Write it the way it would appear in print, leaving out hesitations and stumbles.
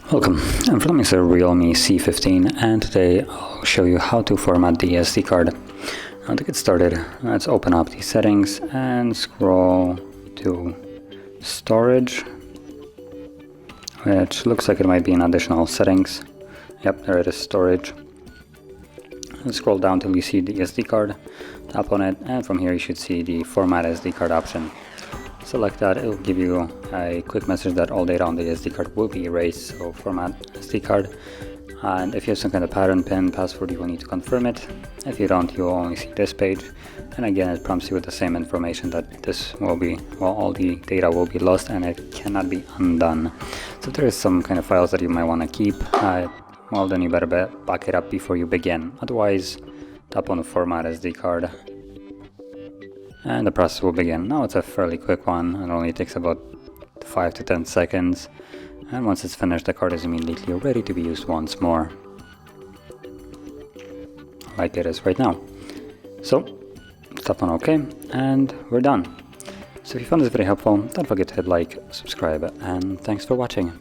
Welcome, I'm filming a Realme C15 and today I'll show you how to format the SD card. Now to get started, let's open up the settings and scroll to storage, which looks like it might be in additional settings. Yep, there it is, storage. Let's scroll down till you see the SD card, tap on it, and from here you should see the format SD card option. Select that, it will give you a quick message that all data on the SD card will be erased, so format SD card. And if you have some kind of pattern, PIN, password, you will need to confirm it. If you don't, you will only see this page. And again, it prompts you with the same information that this will be, well, all the data will be lost and it cannot be undone. So if there is some kind of files that you might want to keep, well, then you better back it up before you begin. Otherwise, tap on the format SD card. And the process will begin. Now it's a fairly quick one, it only takes about 5 to 10 seconds. And once it's finished, the card is immediately ready to be used once more, like it is right now. So, tap on OK, and we're done. So if you found this video helpful, don't forget to hit like, subscribe, and thanks for watching.